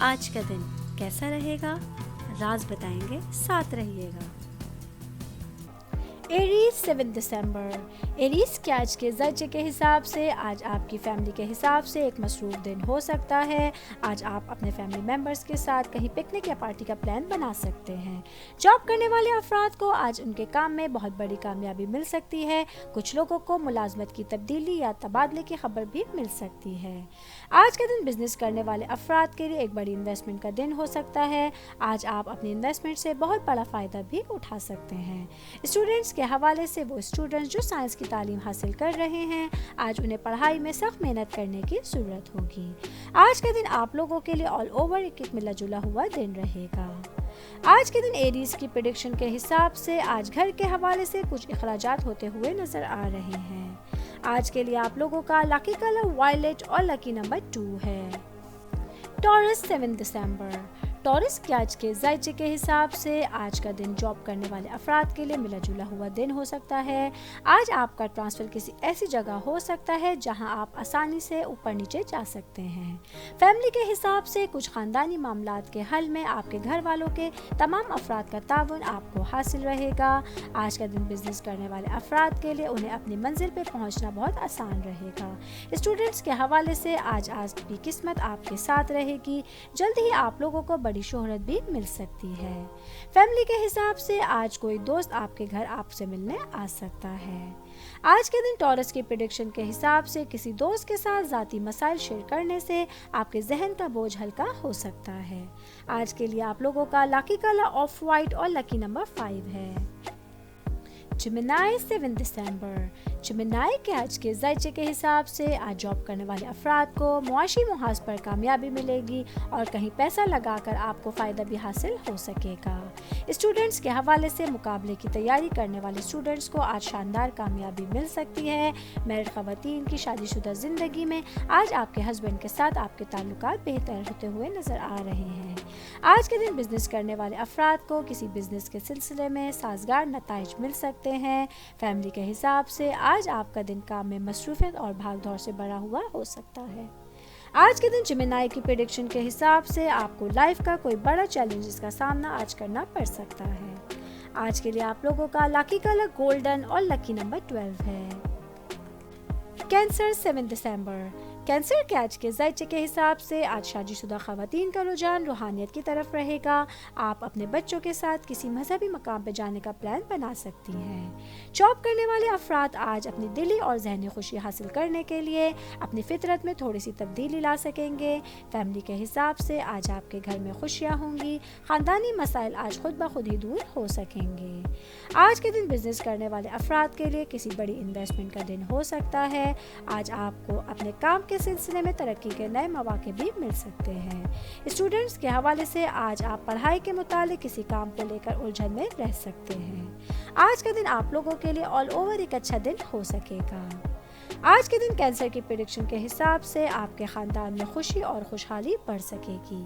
آج کا دن کیسا رہے گا؟ راز بتائیں گے، ساتھ رہیے گا۔ ایریز 7 دسمبر۔ ایریز کے آج کے درجے کے حساب سے آج آپ کی فیملی کے حساب سے ایک مصروف دن ہو سکتا ہے۔ آج آپ اپنے فیملی ممبرز کے ساتھ کہیں پکنک یا پارٹی کا پلان بنا سکتے ہیں۔ جاب کرنے والے افراد کو آج ان کے کام میں بہت بڑی کامیابی مل سکتی ہے۔ کچھ لوگوں کو ملازمت کی تبدیلی یا تبادلے کی خبر بھی مل سکتی ہے۔ آج کا دن بزنس کرنے والے افراد کے لیے ایک بڑی انویسٹمنٹ کا دن ہو سکتا ہے۔ آج آپ اپنی انویسٹمنٹ سے بہت بڑا فائدہ بھی اٹھا سکتے ہیں۔ اسٹوڈنٹس کے حوالے سے وہ اسٹوڈنٹس جو سائنس کی تعلیم حاصل کر رہے ہیں، آج انہیں پڑھائی میں سخت محنت کرنے کی ضرورت ہوگی۔ آج کا دن آپ لوگوں کے لیے آل اوور ایک ملا جلا ہوا دن رہے گا۔ آج کے دن ایریز کی پریڈکشن کے حساب سے آج گھر کے حوالے سے کچھ اخراجات ہوتے ہوئے نظر آ رہے ہیں۔ آج کے لیے آپ لوگوں کا لکی کلر وائلٹ اور لکی نمبر 2 ہے۔ ٹورس 7 دسمبر۔ ٹورس کے آج کے درجے کے حساب سے آج کا دن جاب کرنے والے افراد کے لیے ملا جلا ہوا دن ہو سکتا ہے۔ آج آپ کا ٹرانسفر کسی ایسی جگہ ہو سکتا ہے جہاں آپ آسانی سے اوپر نیچے جا سکتے ہیں۔ فیملی کے حساب سے کچھ خاندانی معاملات کے حل میں آپ کے گھر والوں کے تمام افراد کا تعاون آپ کو حاصل رہے گا۔ آج کا دن بزنس کرنے والے افراد کے لیے انہیں اپنی منزل پہ پہنچنا بہت آسان رہے گا۔ اسٹوڈنٹس کے حوالے سے آج کی قسمت آپ کے ساتھ رہے گی۔ جلد ہی آپ لوگوں کو بڑی شہرت بھی مل سکتی ہے۔ فیملی کے حساب سے آج کوئی دوست آپ کے گھر آپ سے ملنے آ سکتا ہے۔ آج کے دن ٹورس کی پریڈکشن کے حساب سے کسی دوست کے ساتھ ذاتی مسائل شیئر کرنے سے آپ کے ذہن کا بوجھ ہلکا ہو سکتا ہے۔ آج کے لیے آپ لوگوں کا لکی کلر آف وائٹ اور لکی نمبر 5 ہے۔ جیمنائی 7 دسمبر۔ جیمنائی کے آج کے درجے کے حساب سے آج جاب کرنے والے افراد کو معاشی محاذ پر کامیابی ملے گی اور کہیں پیسہ لگا کر آپ کو فائدہ بھی حاصل ہو سکے گا۔ اسٹوڈنٹس کے حوالے سے مقابلے کی تیاری کرنے والے اسٹوڈنٹس کو آج شاندار کامیابی مل سکتی ہے۔ میرڈ خواتین کی شادی شدہ زندگی میں آج آپ کے ہسبینڈ کے ساتھ آپ کے تعلقات بہتر ہوتے ہوئے نظر آ رہے ہیں۔ آج کے دن بزنس کرنے والے افراد کو کسی بزنس کے سلسلے میں سازگار نتائج مل سکتے ہیں۔ فیملی کے حساب سے آج آپ کا دن کام میں مصروفیت اور بھاگ دوڑ سے بھرا ہوا ہو سکتا ہے۔ آج کے دن جیمنائی کی پریڈکشن کے حساب سے آپ کو لائف کا کوئی بڑا چیلنجز کا سامنا آج کرنا پڑ سکتا ہے۔ آج کے لیے آپ لوگوں کا لکی کلر گولڈن اور لکی نمبر 12 ہے۔ کینسر 7 دسمبر۔ کینسر کے آج کے درجے کے حساب سے آج شادی شدہ خواتین کا رجحان روحانیت کی طرف رہے گا۔ آپ اپنے بچوں کے ساتھ کسی مذہبی مقام پہ جانے کا پلان بنا سکتی ہیں۔ جاب کرنے والے افراد آج اپنی دلی اور ذہنی خوشی حاصل کرنے کے لیے اپنی فطرت میں تھوڑی سی تبدیلی لا سکیں گے۔ فیملی کے حساب سے آج آپ کے گھر میں خوشیاں ہوں گی۔ خاندانی مسائل آج خود بخود ہی دور ہو سکیں گے۔ آج کے دن بزنس کرنے والے افراد کے لیے کسی بڑی انویسٹمنٹ کا دن ہو سکتا ہے۔ آج آپ کو اپنے کام کے سلسلے میں ترقی کے نئے مواقع بھی مل سکتے ہیں۔ اسٹوڈنٹس کے حوالے سے آج آپ پڑھائی کے متعلق کسی کام کو لے کر الجھن میں رہ سکتے ہیں۔ آج کا دن آپ لوگوں کے لیے آل اوور ایک اچھا دن ہو سکے گا۔ آج کے دن کینسر کی پریڈکشن کے حساب سے آپ کے خاندان میں خوشی اور خوشحالی بڑھ سکے گی۔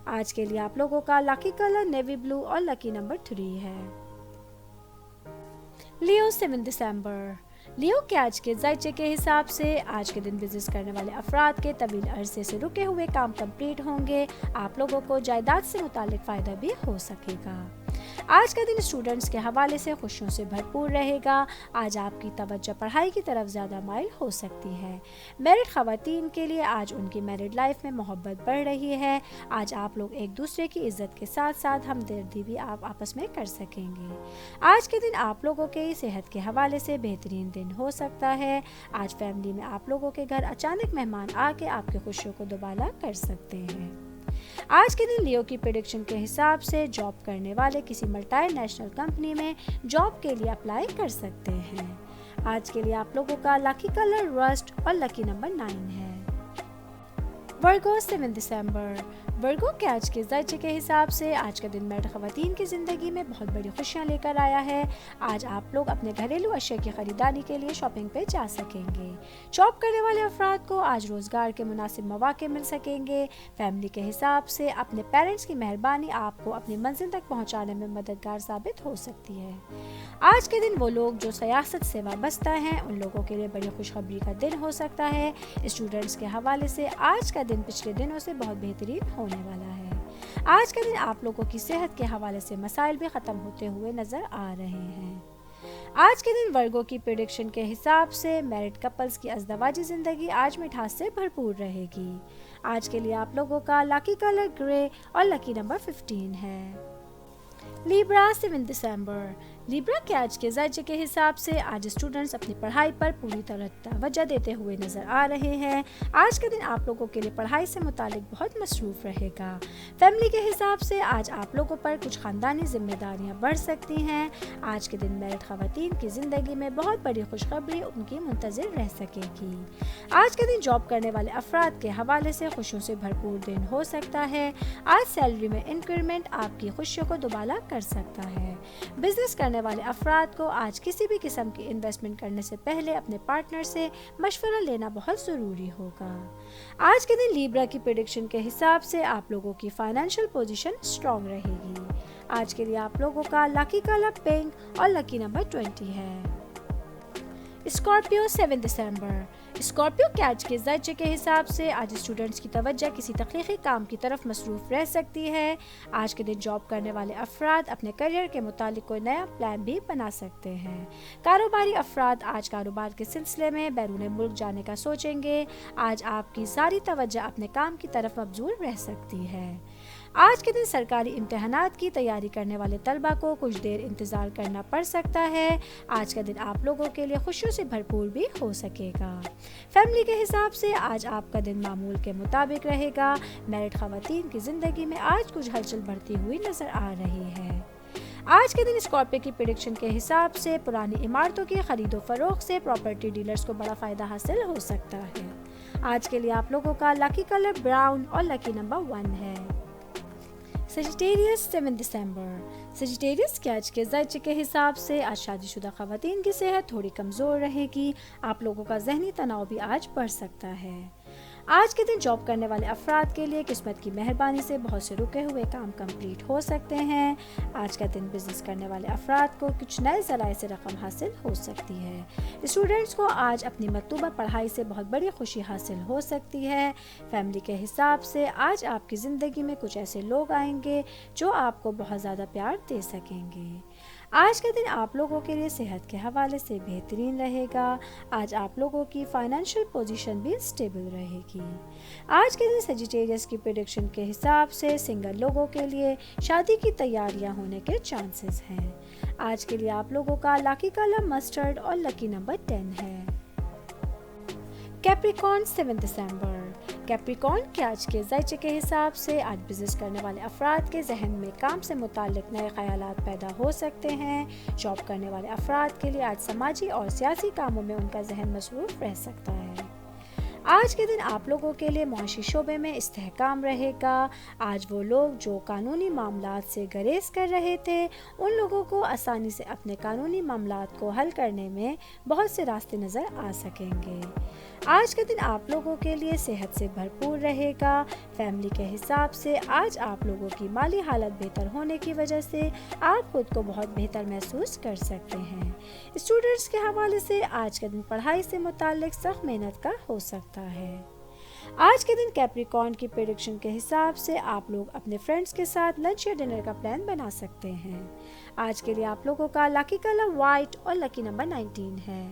آج کے لیے آپ لوگوں کا لکی کلر نیوی بلو اور لکی نمبر 3 ہے۔ لیو 7 دسمبر۔ لیو کے آج کے درجے کے حساب سے آج کے دن بزنس کرنے والے افراد کے طویل عرصے سے رکے ہوئے کام کمپلیٹ ہوں گے۔ آپ لوگوں کو جائیداد سے متعلق فائدہ بھی ہو سکے گا۔ آج کا دن اسٹوڈنٹس کے حوالے سے خوشیوں سے بھرپور رہے گا۔ آج آپ کی توجہ پڑھائی کی طرف زیادہ مائل ہو سکتی ہے۔ میرڈ خواتین کے لیے آج ان کی میرڈ لائف میں محبت بڑھ رہی ہے۔ آج آپ لوگ ایک دوسرے کی عزت کے ساتھ ساتھ ہمدردی بھی آپ آپس میں کر سکیں گے۔ آج کے دن آپ لوگوں کے صحت کے حوالے سے بہترین دن ہو سکتا ہے۔ آج فیملی میں آپ لوگوں کے گھر اچانک مہمان آ کے آپ کی خوشیوں کو دوبالا کر سکتے ہیں۔ آج کے دن لیو کی پریڈکشن کے حساب سے جاب کرنے والے کسی ملٹی نیشنل کمپنی میں جاب کے لیے اپلائی کر سکتے ہیں۔ آج کے لیے آپ لوگوں کا لکی کلر رسٹ اور لکی نمبر 9 ہے۔ ورگو 7 دسمبر۔ ورگو کے آج کے درجے کے حساب سے آج کا دن میرڈ خواتین کی زندگی میں بہت بڑی خوشیاں لے کر آیا ہے۔ آج آپ لوگ اپنے گھریلو اشیاء کی خریداری کے لیے شاپنگ پہ جا سکیں گے۔ جاب کرنے والے افراد کو آج روزگار کے مناسب مواقع مل سکیں گے۔ فیملی کے حساب سے اپنے پیرنٹس کی مہربانی آپ کو اپنی منزل تک پہنچانے میں مددگار ثابت ہو سکتی ہے۔ آج کے دن وہ لوگ جو سیاست سے وابستہ ہیں ان لوگوں کے لیے بڑی خوشخبری کا دن ہو سکتا ہے۔ اسٹوڈنٹس کے حوالے سے آج کا دن پچھلے دنوں سے بہت بہترین ہونے والا ہے۔ آج کا دن آپ لوگوں کی صحت کے حوالے سے مسائل بھی ختم ہوتے ہوئے نظر آ رہے ہیں۔ آج کے دن ورگو کی پریڈکشن کے حساب سے میرڈ کپلز کی ازدواجی زندگی آج مٹھاس سے بھرپور رہے گی۔ آج کے لیے آپ لوگوں کا لکی کلر گرے اور لکی نمبر 15 ہے۔ لیبرا 7 دسمبر۔ لیبرا کے آج کے زائچے کے حساب سے آج اسٹوڈنٹس اپنی پڑھائی پر پوری طرح توجہ دیتے ہوئے نظر آ رہے ہیں۔ آج کا دن آپ لوگوں کے لیے پڑھائی سے متعلق بہت مصروف رہے گا۔ فیملی کے حساب سے آج آپ لوگوں پر کچھ خاندانی ذمہ داریاں بڑھ سکتی ہیں۔ آج کے دن میرڈ خواتین کی زندگی میں بہت بڑی خوشخبری ان کی منتظر رہ سکے گی۔ آج کے دن جاب کرنے والے افراد کے حوالے سے خوشیوں سے بھرپور دن ہو سکتا ہے۔ آج سیلری میں انکریمنٹ آپ کی خوشیوں کو دوبالا کر سکتا ہے۔ بزنس کرنے والے افراد کو آج کسی بھی قسم کی انویسٹمنٹ کرنے سے پہلے اپنے پارٹنر سے مشورہ لینا بہت ضروری ہوگا۔ آج کے دن لیبرا کی پریڈکشن کے حساب سے آپ لوگوں کی فائنینشیل پوزیشن اسٹرانگ رہے گی۔ آج کے لیے آپ لوگوں کا لکی کلر پنک اور لکی نمبر 20 ہے۔ اسکارپیو 7 دسمبر۔ اسکارپیو کے آج کے زائچے کے حساب سے آج اسٹوڈنٹس کی توجہ کسی تخلیقی کام کی طرف مصروف رہ سکتی ہے۔ آج کے دن جاب کرنے والے افراد اپنے کیریئر کے متعلق کوئی نیا پلان بھی بنا سکتے ہیں۔ کاروباری افراد آج کاروبار کے سلسلے میں بیرون ملک جانے کا سوچیں گے۔ آج آپ کی ساری توجہ اپنے کام کی طرف مبذول رہ سکتی ہے۔ آج کے دن سرکاری امتحانات کی تیاری کرنے والے طلبہ کو کچھ دیر انتظار کرنا پڑ سکتا ہے۔ آج کا دن آپ لوگوں کے لیے خوشیوں سے بھرپور بھی ہو سکے گا۔ فیملی کے حساب سے آج آپ کا دن معمول کے مطابق رہے گا۔ میرڈ خواتین کی زندگی میں آج کچھ ہلچل بڑھتی ہوئی نظر آ رہی ہے۔ آج کے دن اسکارپیو کی پریڈکشن کے حساب سے پرانی عمارتوں کی خرید و فروخت سے پراپرٹی ڈیلرز کو بڑا فائدہ حاصل ہو سکتا ہے۔ آج کے لیے آپ لوگوں کا لکی کلر براؤن اور لکی نمبر 1 ہے۔ سیجیٹیریس 7 دسمبر۔ سیجیٹیریس کے آج کے زائچے کے حساب سے آج شادی شدہ خواتین کی صحت تھوڑی کمزور رہے گی۔ آپ لوگوں کا ذہنی تناؤ بھی آج بڑھ سکتا ہے۔ آج کے دن جاب کرنے والے افراد کے لیے قسمت کی مہربانی سے بہت سے رکے ہوئے کام کمپلیٹ ہو سکتے ہیں۔ آج کا دن بزنس کرنے والے افراد کو کچھ نئے ذرائع سے رقم حاصل ہو سکتی ہے۔ اسٹوڈنٹس کو آج اپنی مطلوبہ پڑھائی سے بہت بڑی خوشی حاصل ہو سکتی ہے۔ فیملی کے حساب سے آج آپ کی زندگی میں کچھ ایسے لوگ آئیں گے جو آپ کو بہت زیادہ پیار دے سکیں گے۔ آج کا دن آپ لوگوں کے لیے صحت کے حوالے سے بہترین رہے گا۔ آج آپ لوگوں کی فائنینشیل پوزیشن بھی اسٹیبل رہے گی۔ آج کے دن سیجیٹیریس کی پریڈکشن کے حساب سے سنگل لوگوں کے لیے شادی کی تیاریاں ہونے کے چانسز ہیں۔ آج کے لیے آپ لوگوں کا لکی کلر مسٹرڈ اور لکی نمبر 10 ہے۔ کیپریکارن 7 دسمبر۔ کیپریکارن کے آج کے زائچے کے حساب سے آج بزنس کرنے والے افراد کے ذہن میں کام سے متعلق نئے خیالات پیدا ہو سکتے ہیں۔ جاب کرنے والے افراد کے لیے آج سماجی اور سیاسی کاموں میں ان کا ذہن مصروف رہ سکتا ہے۔ آج کے دن آپ لوگوں کے لیے معاشی شعبے میں استحکام رہے گا۔ آج وہ لوگ جو قانونی معاملات سے گریز کر رہے تھے ان لوگوں کو آسانی سے اپنے قانونی معاملات کو حل کرنے میں بہت سے راستے نظر آ سکیں گے۔ آج کا دن آپ لوگوں کے لیے صحت سے بھرپور رہے گا۔ فیملی کے حساب سے آج آپ لوگوں کی مالی حالت بہتر ہونے کی وجہ سے آپ خود کو بہت بہتر محسوس کر سکتے ہیں۔ اسٹوڈنٹس کے حوالے سے آج کا دن پڑھائی سے متعلق سخت محنت کا ہو سکتا ہے۔ آج کے دن کیپریکارن کی پریڈکشن کے حساب سے آپ لوگ اپنے فرینڈز کے ساتھ لنچ یا ڈنر کا پلان بنا سکتے ہیں۔ آج کے لیے آپ لوگوں کا لکی کلر وائٹ اور لکی نمبر 19 ہے۔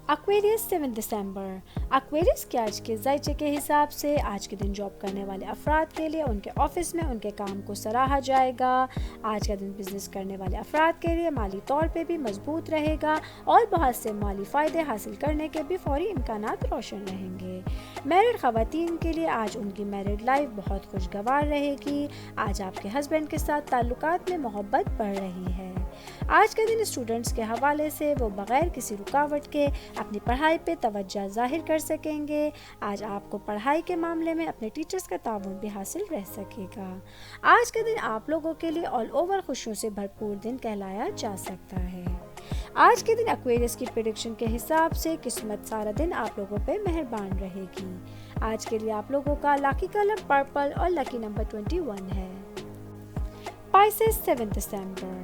ایکویریس 7 دسمبر۔ ایکویریس کے آج کے زائچے کے حساب سے آج کے دن جاب کرنے والے افراد کے لیے ان کے آفس میں ان کے کام کو سراہا جائے گا۔ آج کا دن بزنس کرنے والے افراد کے لیے مالی طور پہ بھی مضبوط رہے گا اور بہت سے مالی فائدے حاصل کرنے کے بھی فوری امکانات روشن رہیں گے۔ میرڈ خواتین کے لیے آج ان کی میرڈ لائف بہت خوشگوار رہے گی۔ آج آپ کے ہسبینڈ کے ساتھ تعلقات میں محبت بڑھ رہی ہے۔ آج کے دن اسٹوڈنٹس کے حوالے سے وہ بغیر کسی رکاوٹ کے اپنی پڑھائی پہ توجہ ظاہر کر سکیں گے۔ آج آپ کو پڑھائی کے معاملے میں اپنے ٹیچرز کا تعاون بھی حاصل رہ سکے گا۔ آج کا دن آپ لوگوں کے لیے آل اوور خوشیوں سے بھرپور دن کہلایا جا سکتا ہے۔ آج کے دن ایکویریس کی پریڈکشن کے حساب سے قسمت سارا دن آپ لوگوں پہ مہربان رہے گی۔ آج کے لیے آپ لوگوں کا لکی کلر پرپل اور لکی نمبر 21 ہے۔ پائسس 7 دسمبر۔